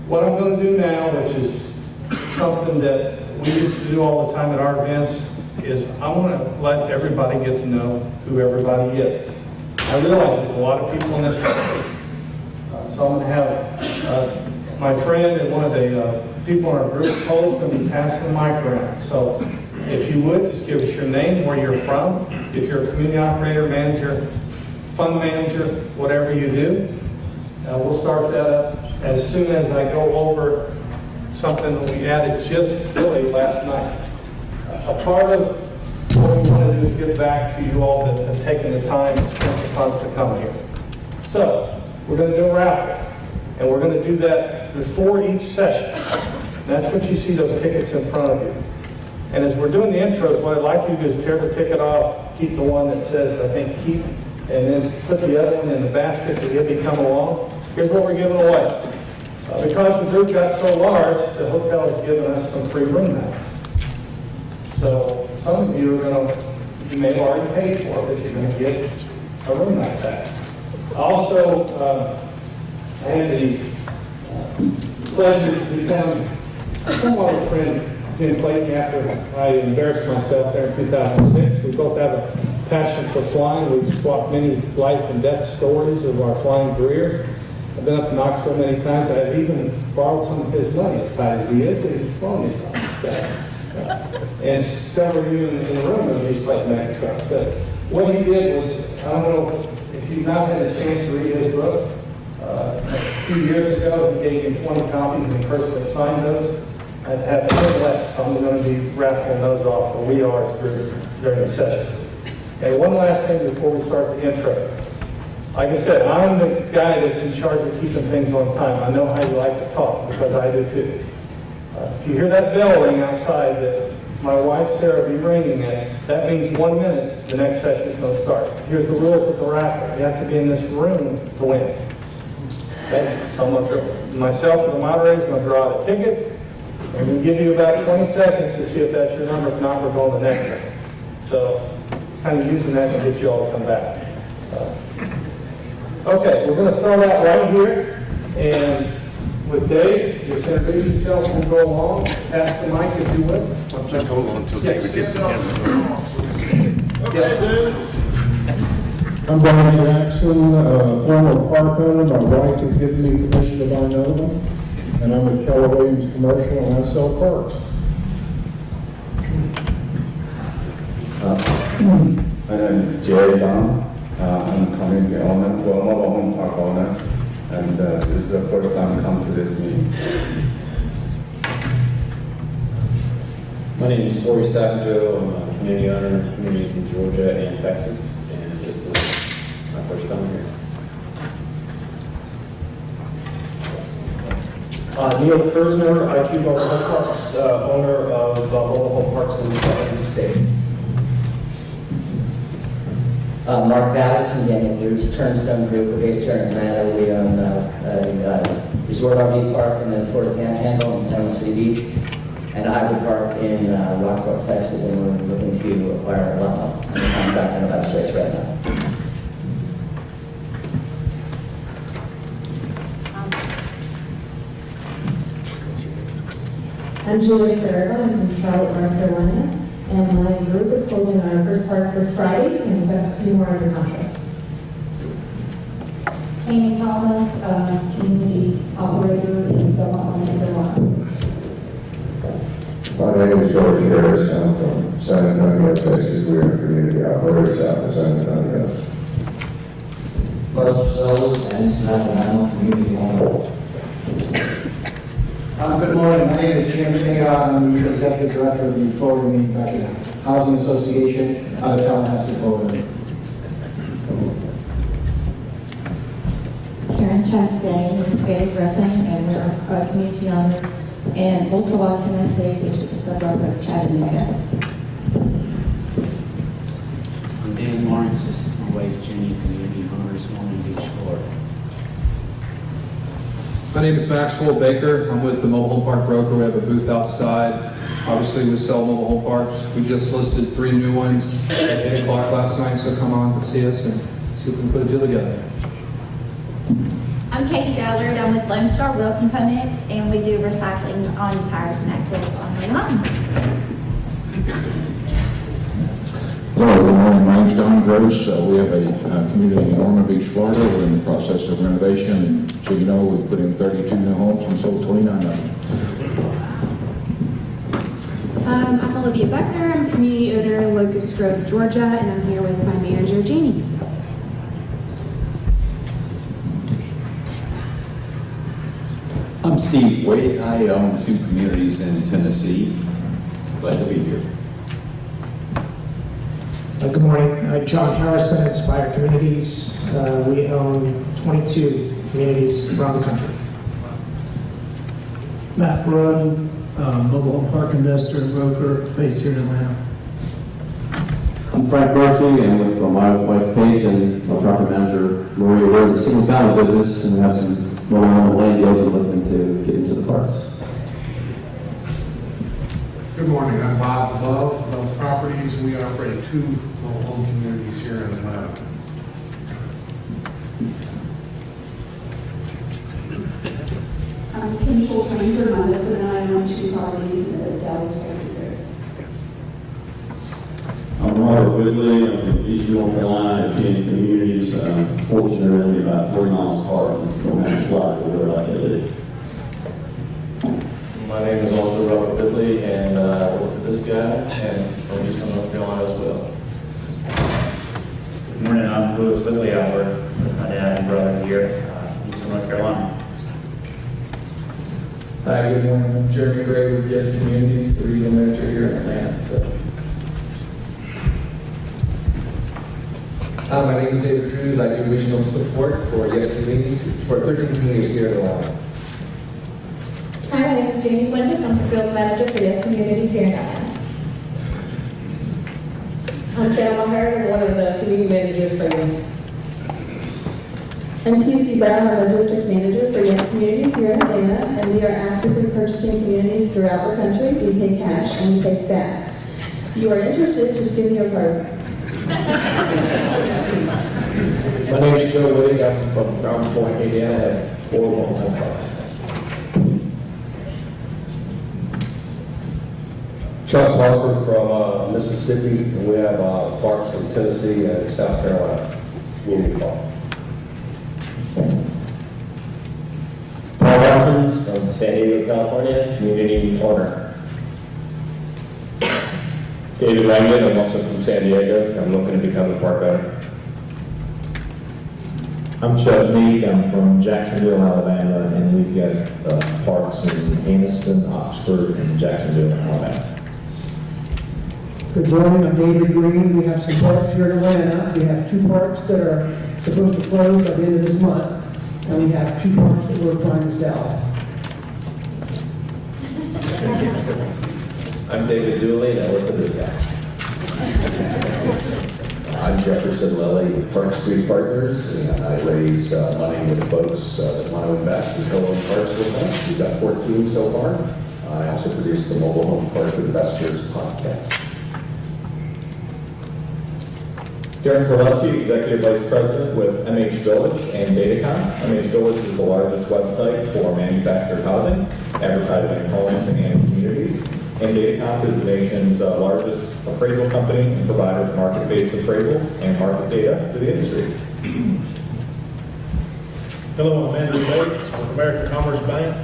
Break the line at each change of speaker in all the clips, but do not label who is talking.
What I'm going to do now, which is something that we used to do all the time at our events, is I want to let everybody get to know who everybody is. I realize there's a lot of people in this country. So I'm going to have my friend and one of the people in our group, Cole's going to be passing the mic around. So if you would, just give us your name, where you're from. If you're a community operator, manager, fund manager, whatever you do. We'll start that up as soon as I go over something that we added just really last night. A part of what we want to do is give back to you all that have taken the time and spent the funds to come here. So we're going to do a raffle, and we're going to do that before each session. That's what you see those tickets in front of you. And as we're doing the intros, what I'd like you to do is tear the ticket off, keep the one that says, I think, keep, and then put the other one in the basket that you'll be coming along. Here's what we're giving away. Because the group got so large, the hotel has given us some free room nights. So some of you are going to, you may have already paid for it, but you're going to get a room night back. Also, I had the pleasure to become somewhat of a friend Jim Clayton after I embarrassed myself there in 2006. We both have a passion for flying. We've swapped many life and death stories of our flying careers. I've been up to Knoxville many times. I've even borrowed some of his money, as tight as he is, but he's flown me some. And several of you in the room have used Clayton Bank Trust. But what he did was, I don't know if you've not had a chance to read his book. A few years ago, he gave me 20 copies and personally signed those. I have 10 left, so I'm going to be raffling those off for we are during the sessions. And one last thing before we start the intro. Like I said, I'm the guy that's in charge of keeping things on time. I know how you like to talk, because I do too. If you hear that bell ring outside that my wife Sarah will be ringing it, that means 1 minute, the next session is going to start. Here's the rules with the raffle. You have to be in this room to win. Okay? So I'm going to, myself and the moderator is going to draw out a ticket. And we'll give you about 20 seconds to see if that's your number. If not, we're going to the next one. So, kind of using that to get you all to come back. Okay, we're going to start out right here. And with Dave, just introduce yourself and we'll go along. Pass the mic if you would.
Just hold on until David gets in.
I'm Brian Jackson, former park owner. My wife has given me permission to buy another one. And I'm with Keller Williams Commercial, and I sell parks.
My name is Jay Zhang. I'm a community owner, well, mobile home park owner, and this is the first time I come to this meeting.
My name is Corey Sacco. I'm a community owner in communities in Georgia and Texas, and this is my first time here.
Neil Kersner, IQ Mobile Home Parks, owner of mobile home parks in 7 states.
Mark Patterson, Daniel Bruce, Turnstone Group, we're based here in Atlanta. We own a resort RV park in the Florida Panhandle in Panama City Beach, and a hybrid park in Rockport, Texas, and we're looking to acquire a lot. I'm contracting about 6 right now.
I'm Julie Farrell. I'm from Charlotte, North Carolina, and my group is closing on our first park this Friday, and we've got a few more under contract. Tammy Thomas, community operator in Belmont, Carolina.
My name is George Harris. I'm from San Antonio, Texas. We're a community operator south of San Antonio.
Buster Sellers, and Alabama, community owner.
Good morning. My name is Jim Mayer. I'm the Executive Director of the Florida Manufactured Housing Association out of Tallahassee, Florida.
Karen Chastain with Betty Griffin, and we're community owners in Ottawa, Tennessee, which is a suburb of Chattanooga.
I'm Dan Lawrence, this is my wife Jenny, community owners in Long Beach, Florida.
My name is Maxwell Baker. I'm with the Mobile Home Park Broker. We have a booth outside. Obviously, we sell mobile home parks. We just listed 3 new ones at 8 o'clock last night, so come on and see us and see if we can put a deal together.
I'm Katie Ballard. I'm with Lone Star Wheel Components, and we do recycling on tires and axles on our lawn.
Hello, good morning. My name's Don Gross. We have a community in Ormond Beach, Florida. We're in the process of renovation. So you know, we've put in 32 new homes and sold 29 of them.
I'm Olivia Buckner. I'm community owner in Locust Grove, Georgia, and I'm here with my manager, Jeannie.
I'm Steve Wade. I own 2 communities in Tennessee. Glad to be here.
Good morning. John Harrison, Inspire Communities. We own 22 communities around the country.
Matt Brun, mobile home park investor and broker based here in Atlanta.
I'm Frank Murphy, and with my wife Paige and my property manager Maria. We're in the single family business, and we have some mobile home land deals and looking to get into the parks.
Good morning, I'm Bob Love, Love Properties. We operate 2 mobile home communities here in Atlanta.
I'm Kim Schultz-Ranger. My husband and I own 2 properties in the Dallas, Texas area.
I'm Robert Whitley. I'm from East North Carolina. I attend communities, fortunately about 3 miles apart from Florida, where I live.
My name is also Robert Whitley, and I work for this guy, and from Eastern North Carolina as well.
Good morning, I'm Louis Whitley. I work with my dad and brother here, Eastern North Carolina.
Hi, good morning. I'm Jeremy Gray with Yes Communities, the regional manager here in Atlanta.
Hi, my name is David Cruz. I do regional support for Yes Communities, for 13 communities here in Atlanta.
Hi, my name is Jamie Fuentes. I'm the field manager for Yes Communities here in Atlanta.
I'm Thelma Hurd, one of the community managers for Yes.
I'm T.C. Brown. I'm the district manager for Yes Communities here in Atlanta, and we are actively purchasing communities throughout the country. We pay cash and we pay fast. If you are interested, just give me your card.
My name is Joe Whitting. I'm from Ground Point, Indiana. I have 4 mobile home parks.
Chuck Parker from Mississippi, and we have parks from Tennessee and South Carolina, community park.
Paul Martins from San Diego, California, community owner.
David Langdon, I'm also from San Diego. I'm looking to become a park owner.
I'm Chuck Meek. I'm from Jacksonville, Alabama, and we've got parks in Anniston, Oxford, and Jacksonville, Alabama.
Good morning, I'm David Green. We have some parks here in Atlanta. We have 2 parks that are supposed to close by the end of this month, and we have 2 parks that we're trying to sell.
I'm David Dooley, and I work for this guy.
I'm Jefferson Lilly with Park Street Partners, and I raise money with folks that want to invest and co-own parks with us. We've got 14 so far. I also produce the Mobile Home Park Investors podcast.
Darren Korleski, Executive Vice President with MH Village and Datacom. MH Village is the largest website for manufactured housing, advertising homes and communities. And Datacom is the nation's largest appraisal company and provider of market-based appraisals and market data to the industry.
Hello, I'm Andrew Bates with American Commerce Bank.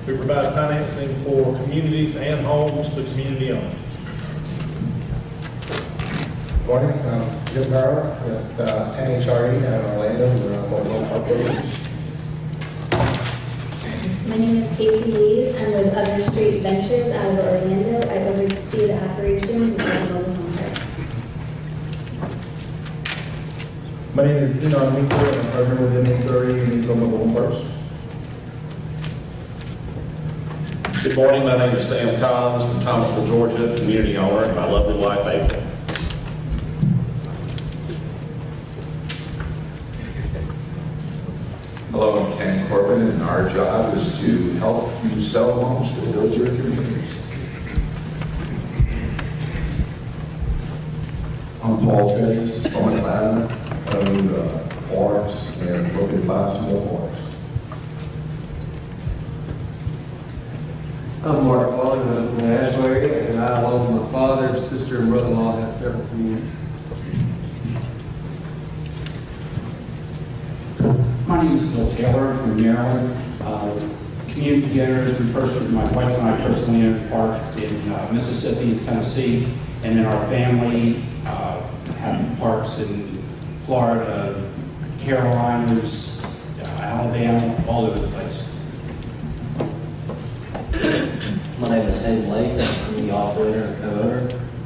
We provide financing for communities and homes to community owners.
Morning, I'm Jim Barrow with NHRE out of Orlando. We're on mobile home park brokers.
My name is Casey Lees. I'm with Other Street Ventures out of Orlando. I oversee the operations of our mobile home parks.
My name is Enon Winkler. I'm a partner with NHRE and these mobile home parks.
Good morning, my name is Sam Collins from Thomasville, Georgia, community owner, and my lovely wife, April.
Hello, I'm Ken Corbin, and our job is to help you sell homes to build your communities.
I'm Paul Chase from Atlanta. I own parks and look at lots more parks.
I'm Mark Walling, I'm from the Nashville area, and I, along with my father, sister, and brother-in-law, have several communities.
My name is Bill Taylor from Maryland. Community owners, my wife and I personally own parks in Mississippi and Tennessee, and then our family have parks in Florida, Carolinas, Alabama, all over the place.
My name is Hayden Lake. I'm the operator and co-owner,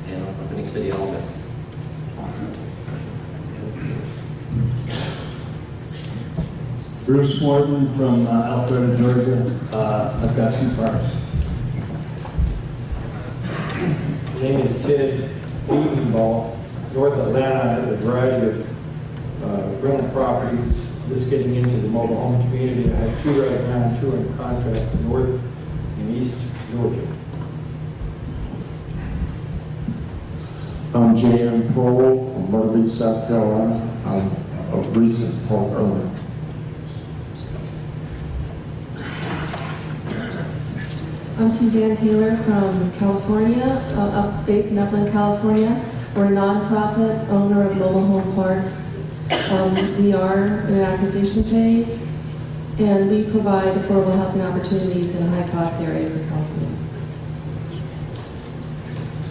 and I'm from Phoenix City, Alabama.
Bruce Morton from Alpharetta, Georgia. I've got 2 parks.
My name is Ted Ball, North Atlanta. I have a variety of rental properties. Just getting into the mobile home community. I have 2 right now, 2 in contract, North and East Georgia.
I'm J.M. Prohl from Myrtle Beach, South Carolina. I'm a recent park owner.
I'm Suzanne Taylor from California, based in Upland, California. We're a nonprofit owner of mobile home parks. We are in an acquisition phase, and we provide affordable housing opportunities in high-cost areas of California.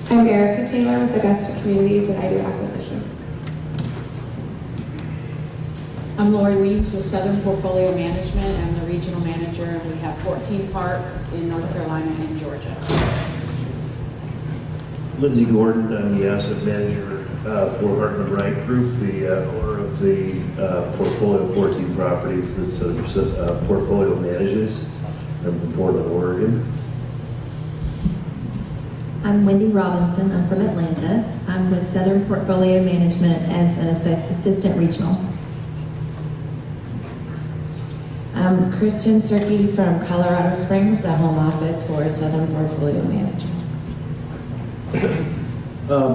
I'm Erica Taylor with Augusta Communities, and I do acquisitions.
I'm Lori Weems with Southern Portfolio Management. I'm the regional manager, and we have 14 parks in North Carolina and Georgia.
Lindsay Gordon, I'm the asset manager for Hartman Wright Group, the owner of the portfolio of 14 properties that portfolio manages. I'm from Portland, Oregon.
I'm Wendy Robinson. I'm from Atlanta. I'm with Southern Portfolio Management as an assistant regional. I'm Kristen Serkey from Colorado Springs, the home office for Southern Portfolio Management.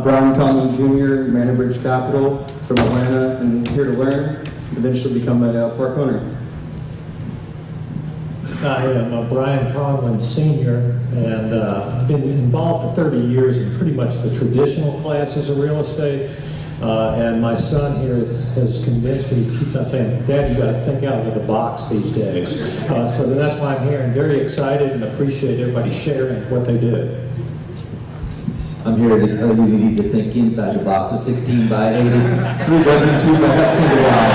Brian Conlon Jr., Manor Bridge Capital from Atlanta, and here to learn, eventually become a park owner.
I am Brian Conlon Sr., and I've been involved for 30 years in pretty much the traditional classes of real estate. And my son here has convinced me, he keeps on saying, Dad, you got to think out of the box these days. So that's why I'm here and very excited and appreciate everybody sharing what they do.
I'm here to tell you you need to think inside your box. A 16 by 80, 3-bedroom, 2-bath, single wide.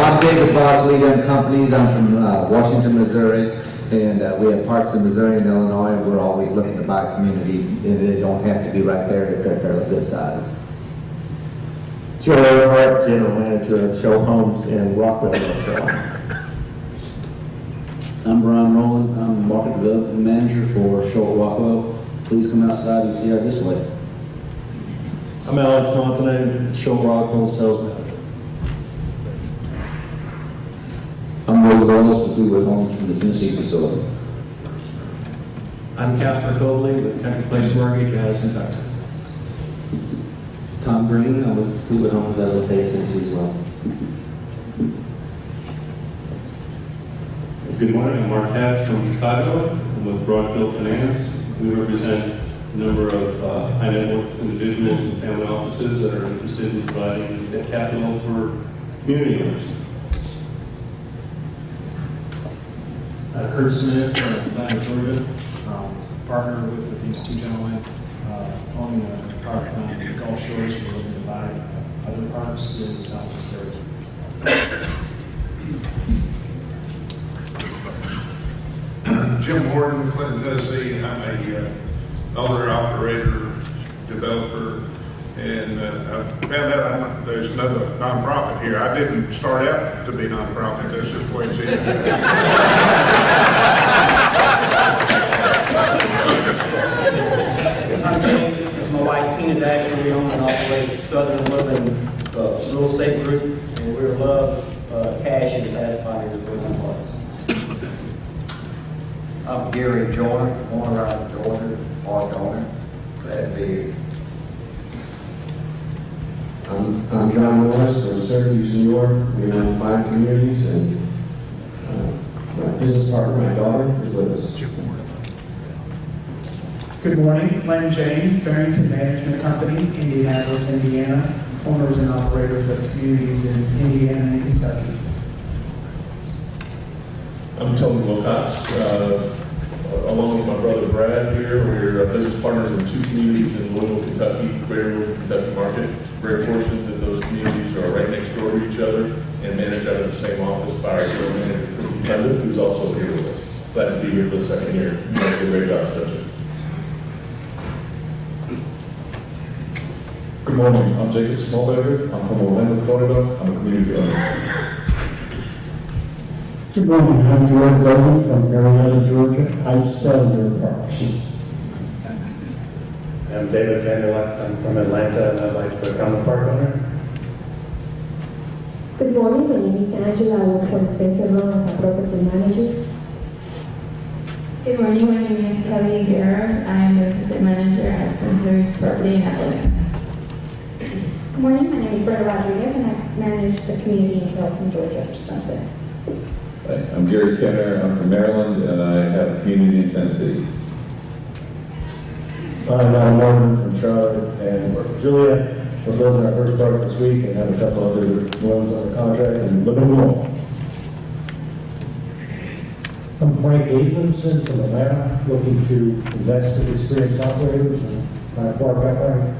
I'm David Boss, leader in companies. I'm from Washington, Missouri, and we have parks in Missouri and Illinois. We're always looking to buy communities, and they don't have to be right there if they're fairly good size.
Joe Earhart, general manager of Show Homes in Rockwell, North Carolina.
I'm Brian Rowland. I'm the market development manager for Short Rockwell. Please come outside and see our display.
I'm Alex Montanet, Short Rockwell sales manager.
I'm Roy Wallace with Fleetwood Homes from the Tennessee facility.
I'm Casper Cobley with Country Place Mortgage, Addison, Texas.
Tom Green. I'm with Fleetwood Homes out of Lafayette, Tennessee as well.
Good morning, I'm Mark Katz from Chicago. I'm with Broadfield Finance. We represent a number of high net worth individuals and family offices that are interested in providing debt capital for community owners.
Kurt Smith from Atlanta, Georgia. Partner with these 2 gentlemen owning a park on the Gulf Shores. We're looking to buy other parks in the Southwest area.
Jim Horton, Clinton, Tennessee. I'm a owner, operator, developer, and I found out there's another nonprofit here. I didn't start out to be nonprofit. That's just the way it's in.
I'm James. This is my wife, Tina Dasher. We own and operate Southern Living Real Estate Group, and we love cash and satisfying the building parts.
I'm Gary Joyner, owner out of Georgia, park owner. Glad to be here.
I'm John Morris from Syracuse, New York. We own 5 communities, and
business partner, my daughter, is with us.
Good morning, Len James, Barrington Management Company, Indianapolis, Indiana, owners and operators of communities in Indiana and Kentucky.
I'm Tony Wilcox. Along with my brother Brad here, we're business partners in 2 communities in Louisville, Kentucky, Greater Louisville, Kentucky market. Very fortunate that those communities are right next door to each other and managed out of the same office by our general manager, Christian Cundiff, who's also here with us. Glad to be here for the second year. Thanks for a great job, Stretcher.
Good morning, I'm Jacob Smallberger. I'm from Orlando, Florida. I'm a community owner.
Good morning, I'm George Logan from Marietta, Georgia. I sell your parks.
I'm David Vanderlip. I'm from Atlanta, and I'd like to become a park owner.
Good morning, my name is Angela. I work for Spencer Road as a property manager.
Good morning, my name is Kelly Guerra. I am the assistant manager at Spencer's Property in Atlanta.
Good morning, my name is Brenda Rodriguez, and I manage the community in Carrollton, Georgia for Spencer.
Hi, I'm Gary Kenner. I'm from Maryland, and I have a community in Tennessee.
I'm Adam Martin from Charlotte, and Julia, we're closing our first park this week and have a couple other loans under contract and looking for more.
I'm Frank Abramson from Atlanta, looking to invest in experienced operators and buy a park outright.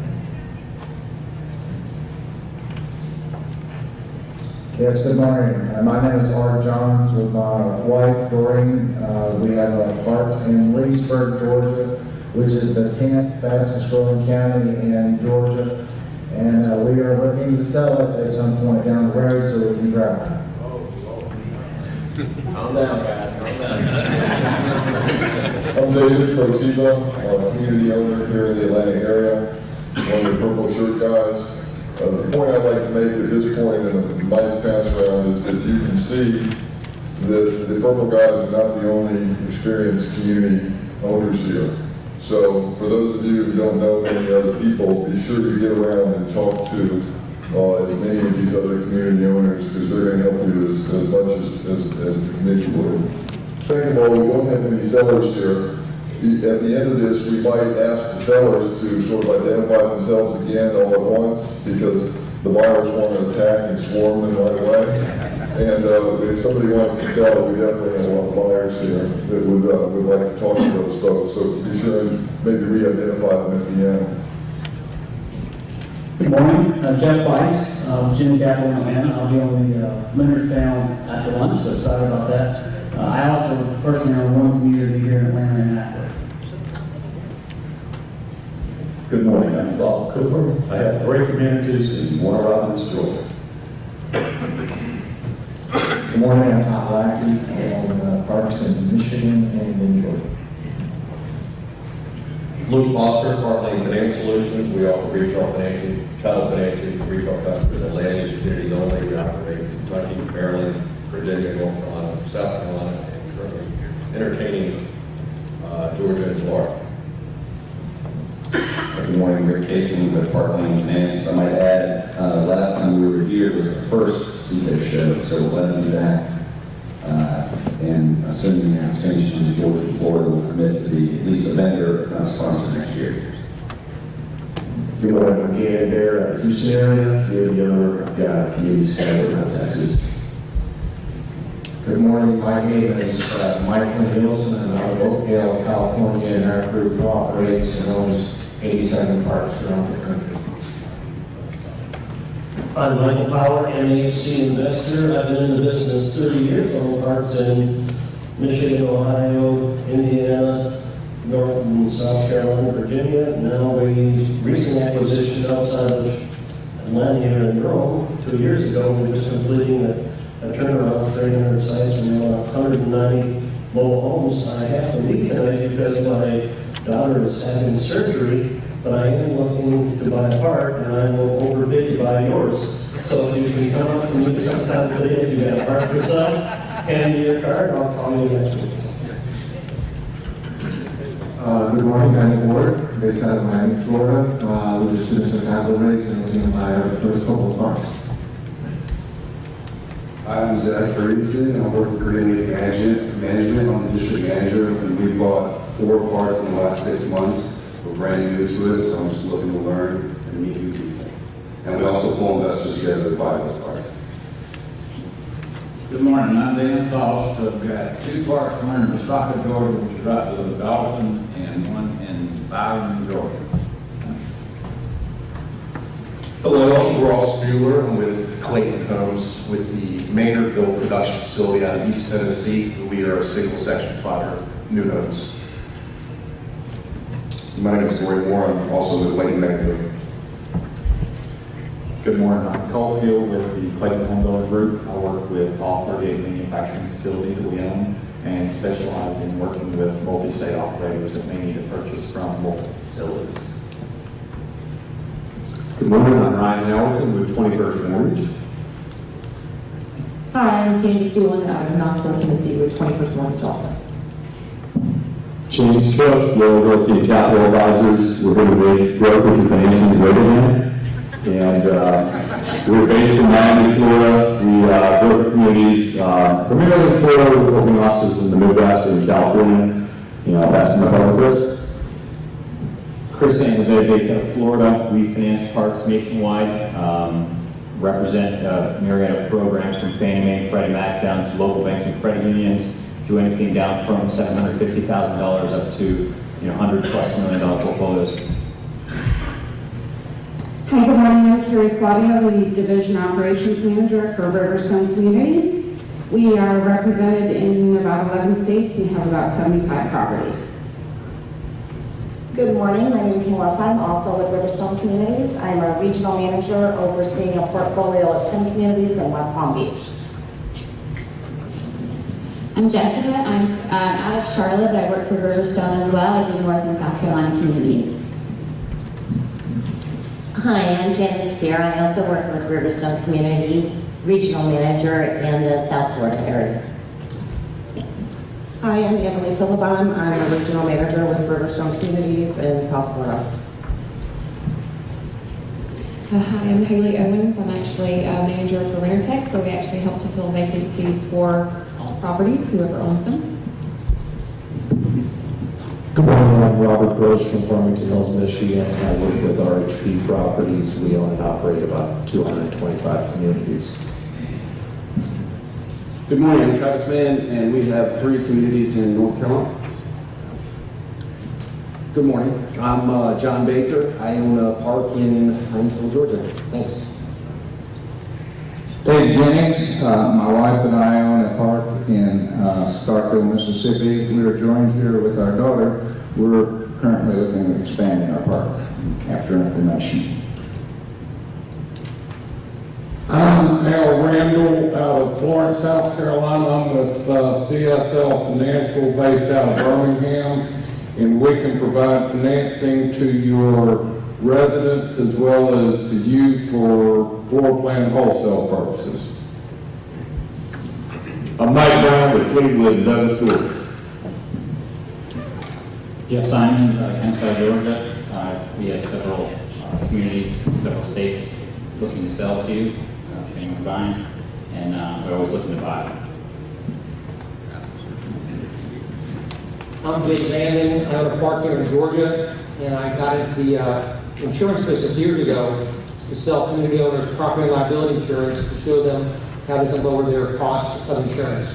Yes, good morning. My name is Art Johns with my wife, Doreen. We have a park in Leesburg, Georgia, which is the 10th fastest growing county in Georgia. And we are looking to sell it at some point down the road so we can drive.
Calm down, guys, calm down.
I'm David Protiva. I'm a community owner here in the Atlanta area. One of the purple shirt guys. The point I'd like to make at this point, and the mic pass around, is that you can see that the purple guys are not the only experienced community owners here. So for those of you who don't know any other people, be sure to get around and talk to as many of these other community owners, because they're going to help you as much as the committee would. Second of all, we don't have any sellers here. At the end of this, we might ask the sellers to sort of identify themselves again all at once, because the buyers want to attack and swarm them right away. And if somebody wants to sell, we definitely have a lot of buyers here that would like to talk to those folks. So be sure and maybe re-identify them at the end.
Good morning, Jeff Weiss, Jim Gabble in Atlanta. I'll be on the lenders panel after lunch, so excited about that. I also personally own one community here in Atlanta and Akron.
Good morning, I'm Bob Cooper. I have 3 communities in Warner Robins, Georgia.
Good morning, I'm Tom Lackey. I own parks in Michigan and in Georgia.
Luke Foster, Parkland Financial Solutions. We offer retail financing, title financing, to retail customers. Atlanta is communities only. We operate in Kentucky, Maryland, Virginia, North Carolina, South Carolina, and currently entertaining Georgia and Florida.
Good morning, Rick Casey with Parkland Finance. I might add, last time we were here was the first CEDO show, so we're glad to be back. And assuming the expansion to Georgia and Florida will commit to be at least a vendor, if not a sponsor next year.
Good morning, I'm Gannon Bear out of the Houston area. Here the other community scattered around Texas. Good morning, my name is Michael Nielsen, and I'm in Oakdale, California, and our group operates and owns 87 parks around the country.
I'm Michael Power, MAFC investor. I've been in the business 30 years, owning parks in Michigan, Ohio, Indiana, North and South Carolina, Virginia. Now we recent acquisition outside of Atlanta here in Rome 2 years ago. We're just completing a turnaround of 300 sites. We have 190 mobile homes. I have to leave tonight because my daughter is having surgery, but I am looking to buy a park, and I will overbid to buy yours. So if you can come up to me sometime today, if you got a park for sale, hand me your card, I'll call you next week.
Good morning, I'm Ward, based out of Miami, Florida. We just finished a cattle race and we're going to buy our first couple of parks.
I'm Zach Ferguson. I work with Green Management. I'm the district manager, and we bought 4 parks in the last 6 months. We're brand new to it, so I'm just looking to learn and meet new people. And we also pull investors together to buy those parks.
Good morning, I'm Dan Faust. I've got 2 parks, one in Osaka, Georgia, which is right below Dalton, and one in Byron, Georgia.
Hello, I'm Ross Mueller. I'm with Clayton Homes with the Maynardville production facility out of East Tennessee. We are a single section plotter, new homes.
My name is Gary Moore. I'm also with Clayton Maynardville.
Good morning, I'm Cole Hill with the Clayton Home Building Group. I work with all 38 manufacturing facilities that we own and specialize in working with multi-state operators that may need to purchase from multiple facilities.
Good morning, I'm Ryan Hamilton with 21st Mortgage.
Hi, I'm Candy Stewart out of Knoxville, Tennessee with 21st Mortgage also.
James Cook, Lower Realty Capital Advisors. We're here to make brokerage and financing great again. And we're based in Miami, Florida. We broker communities primarily in Florida, with opening offices in the Midwest and California. I'll pass my phone first.
Chris San Jose, based out of Florida. We finance parks nationwide, represent myriad of programs from Fannie Mae and Freddie Mac down to local banks and credit unions. Do anything down from $750,000 up to $100+ million portfolios.
Hi, good morning. I'm Carrie Claudio, the Division Operations Manager for Riverstone Communities. We are represented in about 11 states and have about 75 properties.
Good morning, my name is Melissa. I'm also with Riverstone Communities. I'm a regional manager overseeing a portfolio of 10 communities in West Palm Beach.
I'm Jessica. I'm out of Charlotte, but I work for Riverstone as well. I do North and South Carolina communities.
Hi, I'm Janice Spear. I also work with Riverstone Communities, regional manager in the South Florida area.
Hi, I'm Emily Philippon. I'm a regional manager with Riverstone Communities in South Florida.
Hi, I'm Haley Owens. I'm actually a manager for Rentertex, where we actually help to fill vacancies for all properties, whoever owns them.
Good morning, I'm Robert Gross from Farmington Hills, Michigan. I work with RHP Properties. We own and operate about 225 communities.
Good morning, I'm Travis Mann, and we have 3 communities in North Carolina. Good morning, I'm John Baker. I own a park in Hinesville, Georgia. Thanks.
Dave Jennings, my wife and I own a park in Starkville, Mississippi. We are joined here with our daughter. We're currently looking at expanding our park after information.
I'm Al Randall out of Florence, South Carolina. I'm with CSL Financial based out of Birmingham, and we can provide financing to your residents as well as to you for floor plan wholesale purposes.
I'm Mike Brown with Fleetwood and Douglas Georgia.
Jeff Simon, Kansas, Georgia. We have several communities, several states looking to sell to, anyone buying, and we're always looking to buy.
I'm Jake Landon. I own a park here in Georgia, and I got into the insurance business years ago to sell community owners property and liability insurance to show them how they can lower their costs of insurance.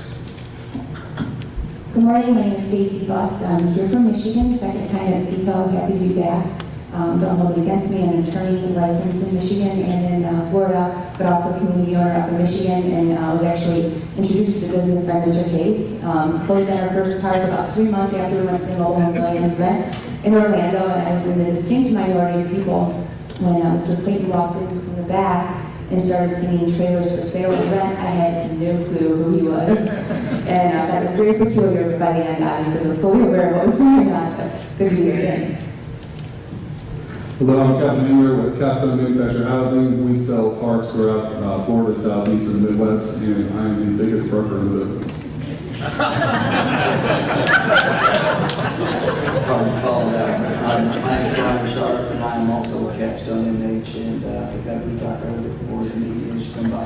Good morning, my name is Stacy Voss. I'm here from Michigan, second time at CFO, happy to be back. Don't hold it against me, I'm an attorney licensed in Michigan and in Florida, but also a community owner up in Michigan, and I was actually introduced to the business by Mr. Case. Closed on our first park about 3 months after we went to the Mobile Home Millions event in Orlando, and I was in the distinct minority of people when Mr. Clayton walked in from the back and started singing trailers for sale and rent. I had no clue who he was, and that was very peculiar, but by the end, obviously, I was fully aware of what was going on, but good to be here again.
Hello, I'm Captain Henry with Capstone Manufactured Housing. We sell parks throughout Florida, Southeast, and the Midwest, and I am the biggest broker in the business.
My name is Brian Sharp, and I'm also with Capstone MH, and we've got to be back over the board and meetings to come by.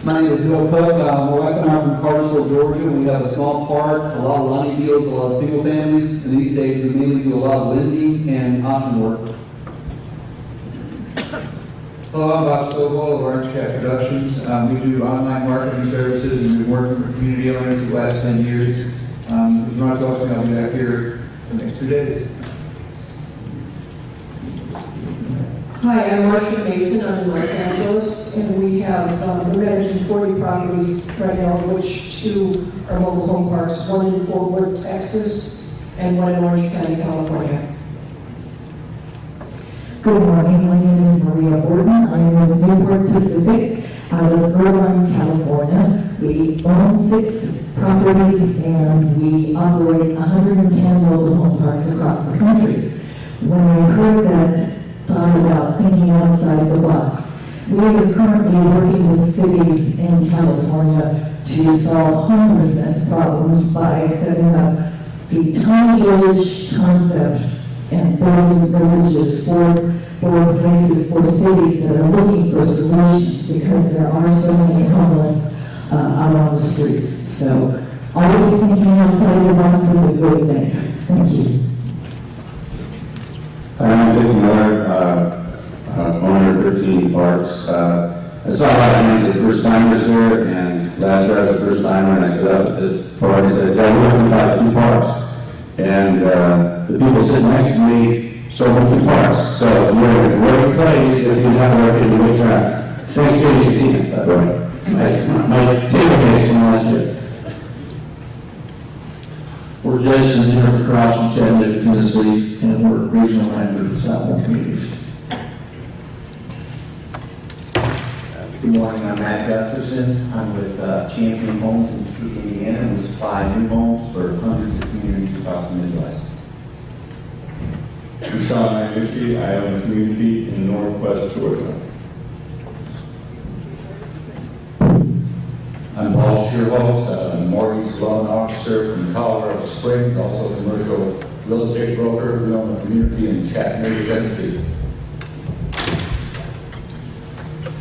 My name is Bill Cook. My wife and I are from Cartersville, Georgia. We have a small park, a lot of line deals, a lot of single families, and these days we mainly do a lot of lending and option work.
Hello, I'm Bob Stovall of Orange Cat Productions. We do online marketing services and we've been working with community owners for the last 10 years. If you want to talk to me, I'll be back here the next 2 days.
Hi, I'm Marcia Mayton. I'm in Los Angeles, and we have, we're managing 40 properties right now, of which 2 are mobile home parks, 1 in Fort Worth, Texas, and 1 in Orange County, California.
Good morning, my name is Maria Horton. I am with Newport Pacific out of Irvine, California. We own 6 properties and we operate 110 mobile home parks across the country. When I heard that, thought about thinking outside the box. We are currently working with cities in California to solve homelessness problems by setting up the tiny village concepts and building villages for places, for cities that are looking for solutions because there are so many homeless out on the streets. So always thinking outside the box is a good thing. Thank you.
I'm Dick Miller, owner of 13 parks. I saw a lot of names the first timers here, and last year I was the first timer, and I stood up at this park and said, yeah, we're going to buy 2 parks. And the people sitting next to me sold them 2 parks. So you're in a great place if you have a record in which thanks to ACT, by the way. My takeaways from last year.
We're Jason and Jennifer Cross from Chattanooga, Tennessee, and we're regional managers of Southland Communities.
Good morning, I'm Matt Gustafson. I'm with Champion Homes in Topeka, Indiana, and we supply new homes for hundreds of communities across the Midwest.
I'm Sean Iannucci. I own a community in Northwest Georgia.
I'm Paul Shearholtz, I'm a mortgage loan officer from Colorado Springs, also a commercial real estate broker. We own a community in Chattanooga, Tennessee.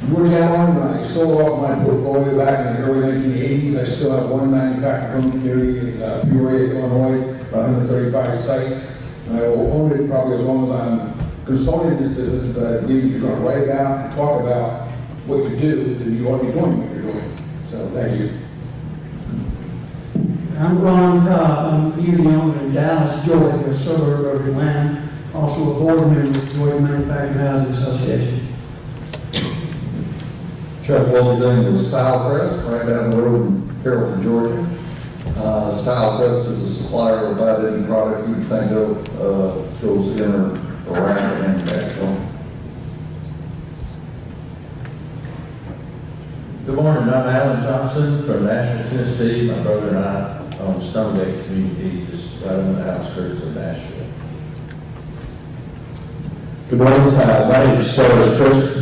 George Allen, I sold off my portfolio back in the early 1980s. I still have 1 manufactured home community in Peoria, Illinois, 135 sites. I will own it probably as long as I'm consulting this business, but I believe if you're going to write about and talk about what you do, then you ought to be doing what you're doing. So thank you.
I'm Ron Cobb. I'm a community owner in Dallas, Georgia, a suburb of Atlanta, also a board member of the Georgia Manufactured Housing Association.
Chuck Walter with Style Crest, right down the road in Carrollton, Georgia. Style Crest is a supplier of about any product you can think of, goes in or around the manufacturer.
Good morning, I'm Alan Johnson from Nashville, Tennessee. My brother and I own Stonegate Community, just right on the outskirts of Nashville.
Good morning, my name is Cyrus Chris.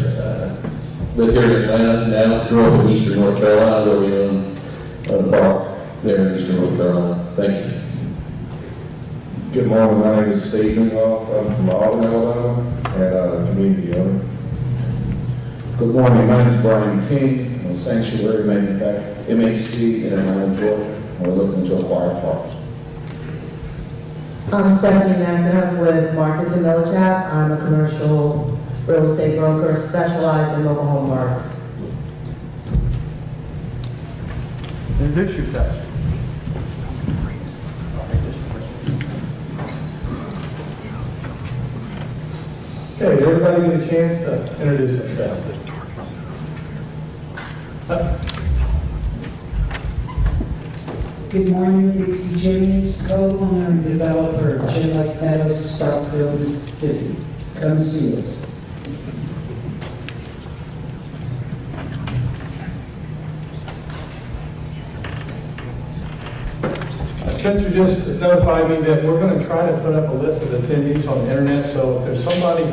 Live here in Atlanta now, grew up in eastern North Carolina, where we own a park there in eastern North Carolina. Thank you.
Good morning, my name is Steve Inhofe. I'm from Auburn, Alabama, and a community owner.
Good morning, my name is Brian King. I'm a sanctuary manufacturer, MHC in Atlanta, Georgia, and we're looking to acquire parks.
I'm Stephanie McInerney with Marcus and Millichap. I'm a commercial real estate broker specialized in mobile home parks.
Introduce yourself. Okay, did everybody get a chance to introduce themselves?
Good morning, Dixie James, co-owner and developer of Gillette Meadows, Starkville City. Come see us.
Spencer just notified me that we're going to try to put up a list of attendees on the internet, so if there's somebody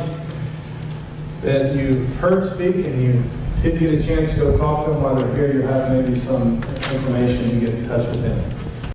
that you heard speak and you didn't get a chance to go talk to them while they're here, you have maybe some information to get in touch with them.